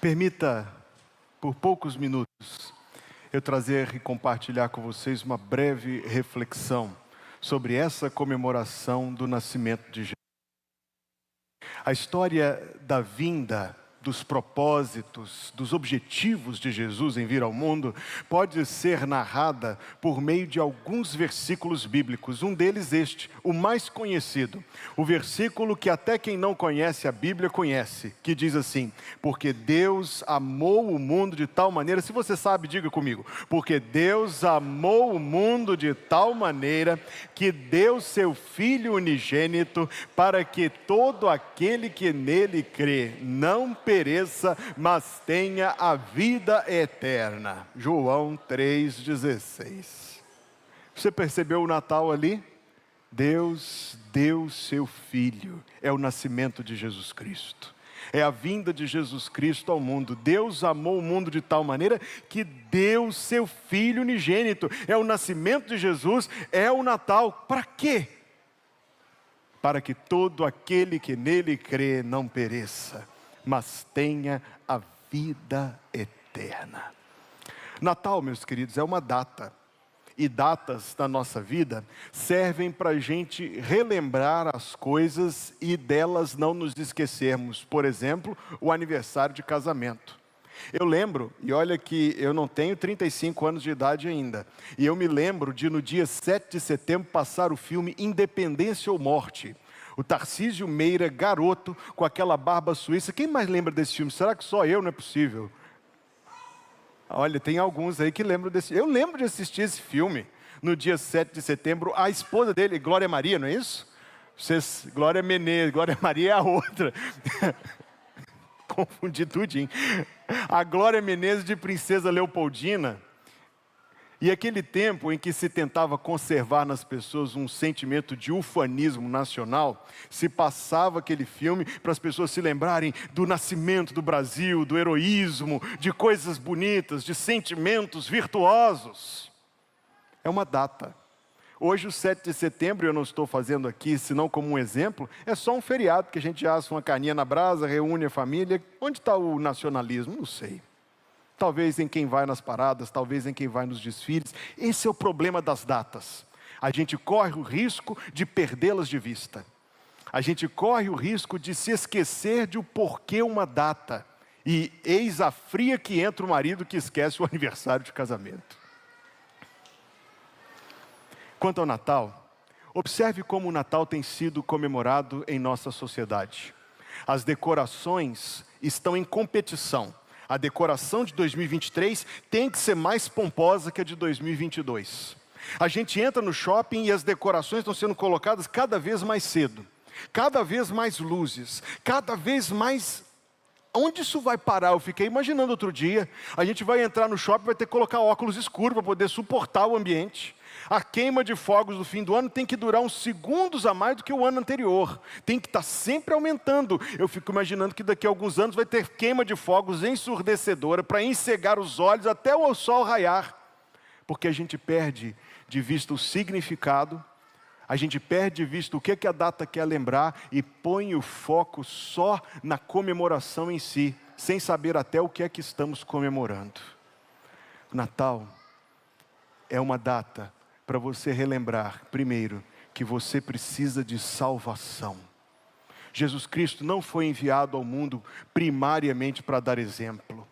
Permita, por poucos minutos, eu trazer e compartilhar com vocês uma breve reflexão sobre essa comemoração do nascimento de Jesus. A história da vinda, dos propósitos, dos objetivos de Jesus em vir ao mundo, pode ser narrada por meio de alguns versículos bíblicos. Um deles este, o mais conhecido. O versículo que até quem não conhece a Bíblia conhece, que diz assim: porque Deus amou o mundo de tal maneira, se você sabe, diga comigo, porque Deus amou o mundo de tal maneira que deu seu Filho unigênito para que todo aquele que nele crê não pereça, mas tenha a vida eterna. João 3,16. Você percebeu o Natal ali? Deus deu seu Filho. É o nascimento de Jesus Cristo. É a vinda de Jesus Cristo ao mundo. Deus amou o mundo de tal maneira que deu seu Filho unigênito. É o nascimento de Jesus, é o Natal. Para quê? Para que todo aquele que nele crê não pereça, mas tenha a vida eterna. Natal, meus queridos, é uma data. E datas na nossa vida servem para a gente relembrar as coisas e delas não nos esquecermos. Por exemplo, o aniversário de casamento. Eu lembro, e olha que eu não tenho 35 anos de idade ainda, e eu me lembro de no dia 7 de setembro passar o filme Independência ou Morte. O Tarcísio Meira, garoto, com aquela barba suíça. Quem mais lembra desse filme? Será que só eu? Não é possível. Olha, tem alguns aí que lembram desse. Eu lembro de assistir esse filme no dia 7 de setembro. A esposa dele, Glória Maria, não é isso? Glória Menezes, Glória Maria é a outra. Confundi tudinho. A Glória Menezes de Princesa Leopoldina. E aquele tempo em que se tentava conservar nas pessoas um sentimento de ufanismo nacional, se passava aquele filme para as pessoas se lembrarem do nascimento do Brasil, do heroísmo, de coisas bonitas, de sentimentos virtuosos. É uma data. Hoje, o 7 de setembro, eu não estou fazendo aqui, senão como um exemplo, é só um feriado que a gente assa uma carninha na brasa, reúne a família. Onde está o nacionalismo? Não sei. Talvez em quem vai nas paradas, talvez em quem vai nos desfiles. Esse é o problema das datas. A gente corre o risco de perdê-las de vista. A gente corre o risco de se esquecer de o porquê uma data. E eis a fria que entra o marido que esquece o aniversário de casamento. Quanto ao Natal, observe como o Natal tem sido comemorado em nossa sociedade. As decorações estão em competição. A decoração de 2023 tem que ser mais pomposa que a de 2022. A gente entra no shopping e as decorações estão sendo colocadas cada vez mais cedo. Cada vez mais luzes, cada vez mais... Onde isso vai parar? Eu fiquei imaginando outro dia. A gente vai entrar no shopping e vai ter que colocar óculos escuros para poder suportar o ambiente. A queima de fogos do fim do ano tem que durar uns segundos a mais do que o ano anterior. Tem que estar sempre aumentando. Eu fico imaginando que daqui a alguns anos vai ter queima de fogos ensurdecedora para encegar os olhos até o sol raiar. Porque a gente perde de vista o significado, a gente perde de vista o que a data quer lembrar e põe o foco só na comemoração em si, sem saber até o que é que estamos comemorando. Natal é uma data para você relembrar, primeiro, que você precisa de salvação. Jesus Cristo não foi enviado ao mundo primariamente para dar exemplo.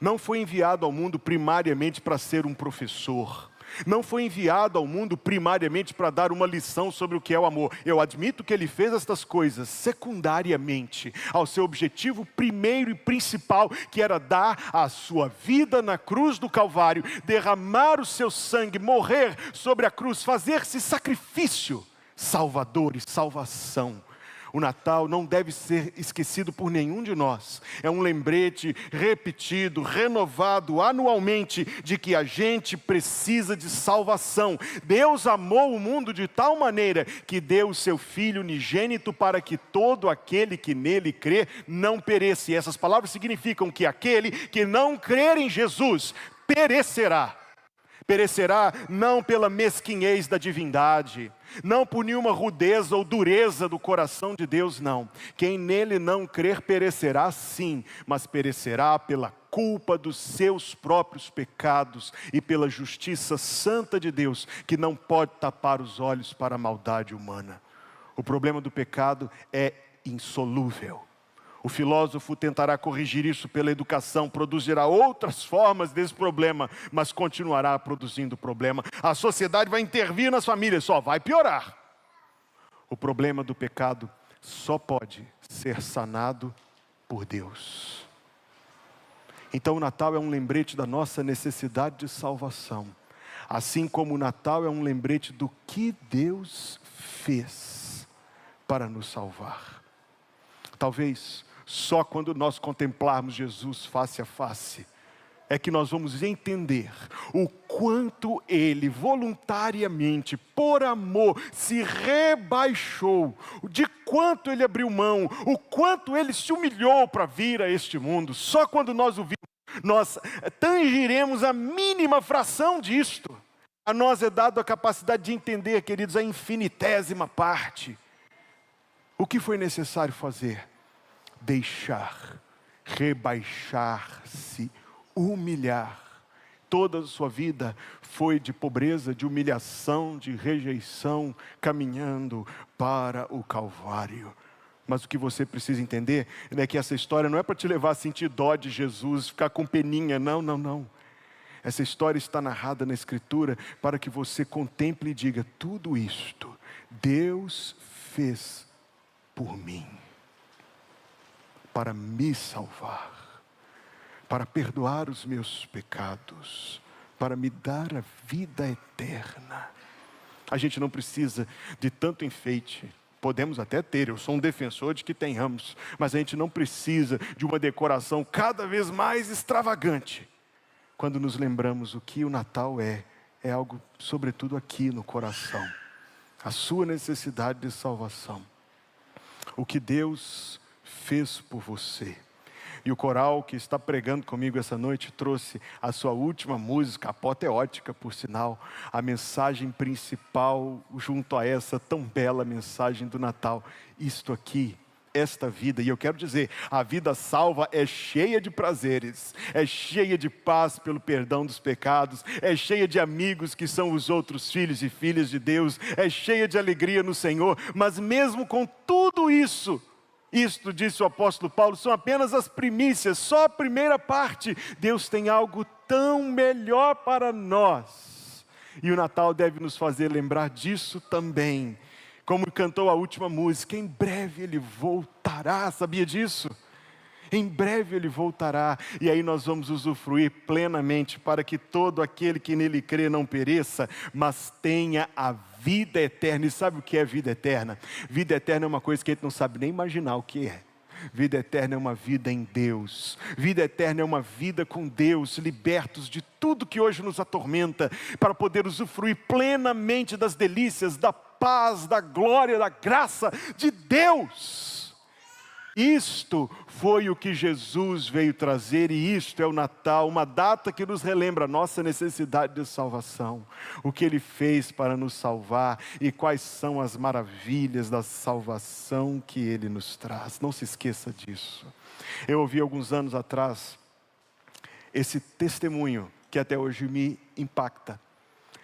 Não foi enviado ao mundo primariamente para ser um professor. Não foi enviado ao mundo primariamente para dar uma lição sobre o que é o amor. Eu admito que ele fez estas coisas secundariamente ao seu objetivo primeiro e principal, que era dar a sua vida na cruz do Calvário, derramar o seu sangue, morrer sobre a cruz, fazer-se sacrifício, salvador e salvação. O Natal não deve ser esquecido por nenhum de nós. É um lembrete repetido, renovado anualmente de que a gente precisa de salvação. Deus amou o mundo de tal maneira que deu o seu Filho unigênito para que todo aquele que nele crê não pereça. E essas palavras significam que aquele que não crer em Jesus perecerá. Perecerá não pela mesquinhez da divindade, não por nenhuma rudeza ou dureza do coração de Deus, não. Quem nele não crer perecerá sim, mas perecerá pela culpa dos seus próprios pecados e pela justiça santa de Deus, que não pode tapar os olhos para a maldade humana. O problema do pecado é insolúvel. O filósofo tentará corrigir isso pela educação, produzirá outras formas desse problema, mas continuará produzindo problema. A sociedade vai intervir nas famílias, só vai piorar. O problema do pecado só pode ser sanado por Deus. Então o Natal é um lembrete da nossa necessidade de salvação, assim como o Natal é um lembrete do que Deus fez para nos salvar. Talvez só quando nós contemplarmos Jesus face a face, é que nós vamos entender o quanto Ele voluntariamente, por amor, se rebaixou, de quanto Ele abriu mão, o quanto Ele se humilhou para vir a este mundo. Só quando nós o vimos, nós tangiremos a mínima fração disto. A nós é dado a capacidade de entender, queridos, a infinitésima parte. O que foi necessário fazer? Deixar, rebaixar-se, humilhar. Toda a sua vida foi de pobreza, de humilhação, de rejeição, caminhando para o Calvário. Mas o que você precisa entender é que essa história não é para te levar a sentir dó de Jesus, ficar com peninha, não. Essa história está narrada na Escritura para que você contemple e diga: tudo isto Deus fez por mim, para me salvar, para perdoar os meus pecados, para me dar a vida eterna. A gente não precisa de tanto enfeite. Podemos até ter, eu sou um defensor de que tenhamos, mas a gente não precisa de uma decoração cada vez mais extravagante. Quando nos lembramos o que o Natal é algo sobretudo aqui no coração, a sua necessidade de salvação, o que Deus fez por você. E o coral que está pregando comigo essa noite trouxe a sua última música, apoteótica por sinal, a mensagem principal junto a essa tão bela mensagem do Natal. Isto aqui, esta vida, e eu quero dizer, a vida salva é cheia de prazeres, é cheia de paz pelo perdão dos pecados, é cheia de amigos que são os outros filhos e filhas de Deus, é cheia de alegria no Senhor, mas mesmo com tudo isso, isto, disse o apóstolo Paulo, são apenas as primícias, só a primeira parte. Deus tem algo tão melhor para nós. E o Natal deve nos fazer lembrar disso também. Como cantou a última música, em breve Ele voltará, sabia disso? Em breve Ele voltará, e aí nós vamos usufruir plenamente, para que todo aquele que nele crê não pereça, mas tenha a vida eterna. E sabe o que é vida eterna? Vida eterna é uma coisa que a gente não sabe nem imaginar o que é. Vida eterna é uma vida em Deus. Vida eterna é uma vida com Deus, libertos de tudo que hoje nos atormenta, para poder usufruir plenamente das delícias, da paz, da glória, da graça de Deus. Isto foi o que Jesus veio trazer, e isto é o Natal, uma data que nos relembra a nossa necessidade de salvação, o que Ele fez para nos salvar e quais são as maravilhas da salvação que Ele nos traz. Não se esqueça disso. Eu ouvi alguns anos atrás esse testemunho que até hoje me impacta.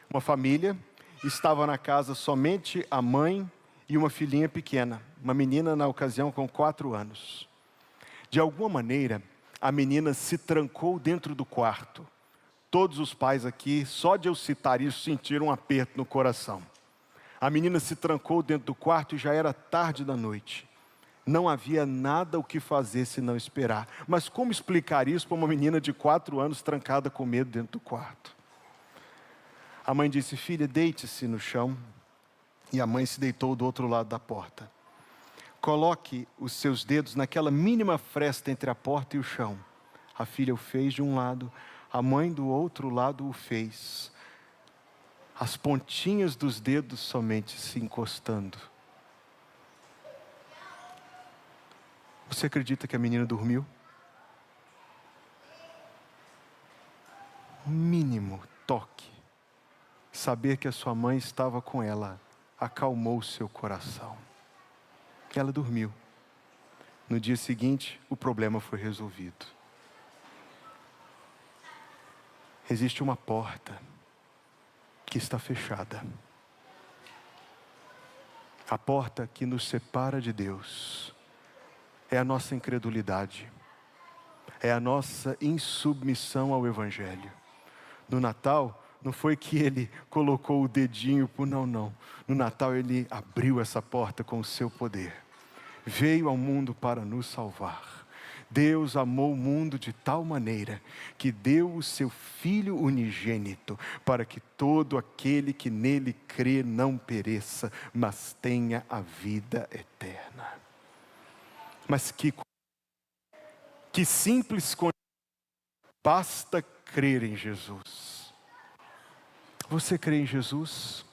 Uma família estava na casa somente a mãe e uma filhinha pequena, uma menina na ocasião com 4 anos. De alguma maneira, a menina se trancou dentro do quarto. Todos os pais aqui, só de eu citar isso, sentiram um aperto no coração. A menina se trancou dentro do quarto e já era tarde da noite. Não havia nada o que fazer senão esperar. Mas como explicar isso para uma menina de 4 anos trancada com medo dentro do quarto? A mãe disse: filha, deite-se no chão. E a mãe se deitou do outro lado da porta. Coloque os seus dedos naquela mínima fresta entre a porta e o chão. A filha o fez de um lado, a mãe do outro lado o fez. As pontinhas dos dedos somente se encostando. Você acredita que a menina dormiu? Mínimo toque saber que a sua mãe estava com ela acalmou seu coração. Ela dormiu. No dia seguinte, o problema foi resolvido. Existe uma porta que está fechada. A porta que nos separa de Deus é a nossa incredulidade, é a nossa insubmissão ao Evangelho. No Natal, não foi que Ele colocou o dedinho por não. No Natal Ele abriu essa porta com o seu poder. Veio ao mundo para nos salvar. Deus amou o mundo de tal maneira que deu o seu Filho unigênito para que todo aquele que nele crê não pereça, mas tenha a vida eterna. Mas que simples condição. Basta crer em Jesus. Você crê em Jesus?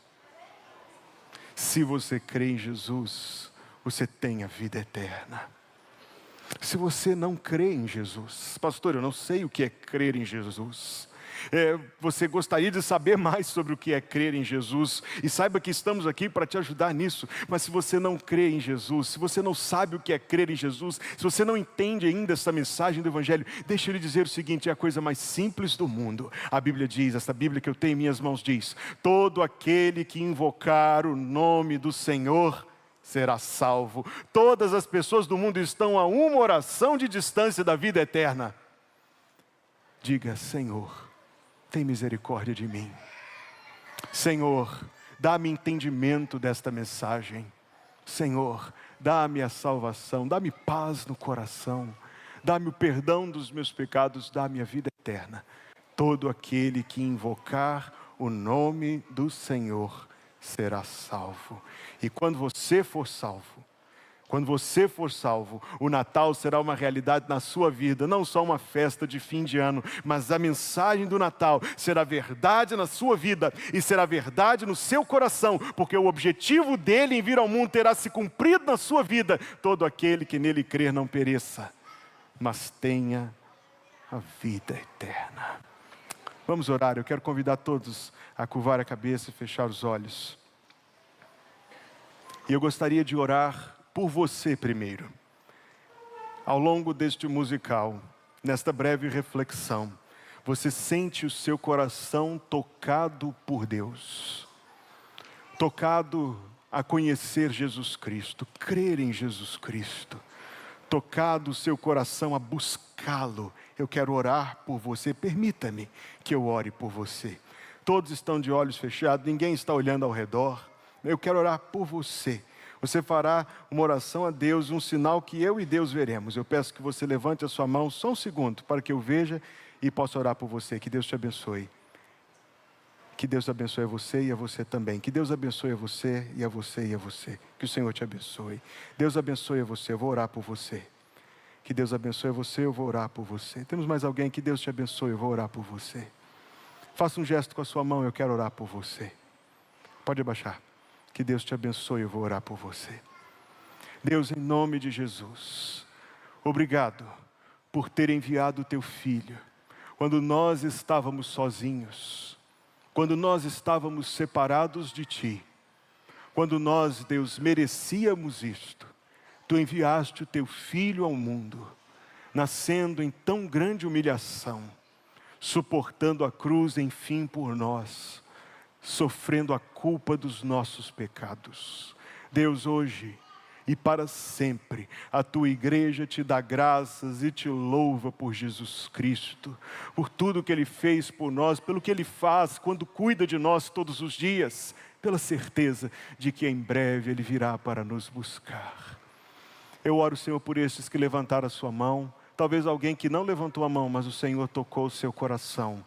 Se você crê em Jesus, você tem a vida eterna. Se você não crê em Jesus, pastor, eu não sei o que é crer em Jesus. Você gostaria de saber mais sobre o que é crer em Jesus, e saiba que estamos aqui para te ajudar nisso. Mas se você não crê em Jesus, se você não sabe o que é crer em Jesus, se você não entende ainda essa mensagem do Evangelho, deixa eu lhe dizer o seguinte: é a coisa mais simples do mundo. A Bíblia diz, essa Bíblia que eu tenho em minhas mãos diz: todo aquele que invocar o nome do Senhor será salvo. Todas as pessoas do mundo estão a uma oração de distância da vida eterna. Diga: Senhor, tem misericórdia de mim. Senhor, dá-me entendimento desta mensagem. Senhor, dá-me a salvação, dá-me paz no coração, dá-me o perdão dos meus pecados, dá-me a vida eterna. Todo aquele que invocar o nome do Senhor será salvo. E quando você for salvo, o Natal será uma realidade na sua vida, não só uma festa de fim de ano, mas a mensagem do Natal será verdade na sua vida e será verdade no seu coração, porque o objetivo dele em vir ao mundo terá se cumprido na sua vida. Todo aquele que nele crer não pereça, mas tenha a vida eterna. Vamos orar. Eu quero convidar todos a curvar a cabeça e fechar os olhos. E eu gostaria de orar por você primeiro. Ao longo deste musical, nesta breve reflexão, você sente o seu coração tocado por Deus, tocado a conhecer Jesus Cristo, crer em Jesus Cristo, tocado o seu coração a buscá-lo. Eu quero orar por você, permita-me que eu ore por você. Todos estão de olhos fechados, ninguém está olhando ao redor. Eu quero orar por você. Você fará uma oração a Deus, um sinal que eu e Deus veremos. Eu peço que você levante a sua mão só um segundo, para que eu veja e possa orar por você. Que Deus te abençoe. Que Deus abençoe a você e a você também. Que Deus abençoe a você e a você e a você. Que o Senhor te abençoe. Deus abençoe a você, eu vou orar por você. Que Deus abençoe a você, eu vou orar por você. Temos mais alguém? Que Deus te abençoe, eu vou orar por você. Faça um gesto com a sua mão, eu quero orar por você. Pode abaixar. Que Deus te abençoe, eu vou orar por você. Deus, em nome de Jesus, obrigado por ter enviado o teu Filho. Quando nós estávamos sozinhos, quando nós estávamos separados de Ti, quando nós, Deus, merecíamos isto, Tu enviaste o teu Filho ao mundo, nascendo em tão grande humilhação, suportando a cruz, enfim, por nós, sofrendo a culpa dos nossos pecados. Deus, hoje e para sempre, a tua igreja te dá graças e te louva por Jesus Cristo, por tudo que Ele fez por nós, pelo que Ele faz quando cuida de nós todos os dias, pela certeza de que em breve Ele virá para nos buscar. Eu oro, Senhor, por estes que levantaram a sua mão, talvez alguém que não levantou a mão, mas o Senhor tocou o seu coração.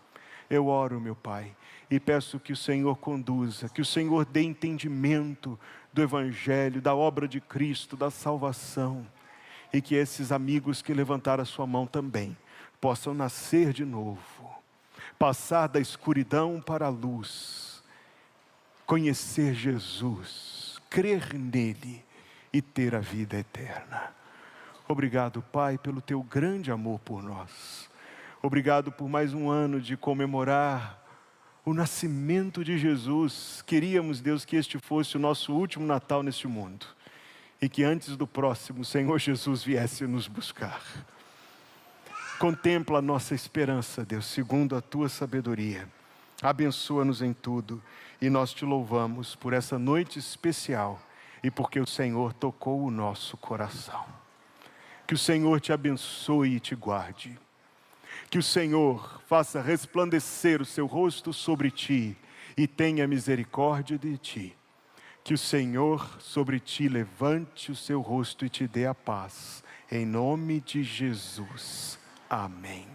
Eu oro, meu Pai, e peço que o Senhor conduza, que o Senhor dê entendimento do Evangelho, da obra de Cristo, da salvação, e que esses amigos que levantaram a sua mão também possam nascer de novo, passar da escuridão para a luz, conhecer Jesus, crer nele e ter a vida eterna. Obrigado, Pai, pelo teu grande amor por nós. Obrigado por mais um ano de comemorar o nascimento de Jesus. Queríamos, Deus, que este fosse o nosso último Natal neste mundo. E que antes do próximo, o Senhor Jesus viesse nos buscar. Contempla a nossa esperança, Deus, segundo a tua sabedoria. Abençoa-nos em tudo. E nós te louvamos por essa noite especial e porque o Senhor tocou o nosso coração. Que o Senhor te abençoe e te guarde. Que o Senhor faça resplandecer o seu rosto sobre ti e tenha misericórdia de ti. Que o Senhor sobre ti levante o seu rosto e te dê a paz. Em nome de Jesus. Amém.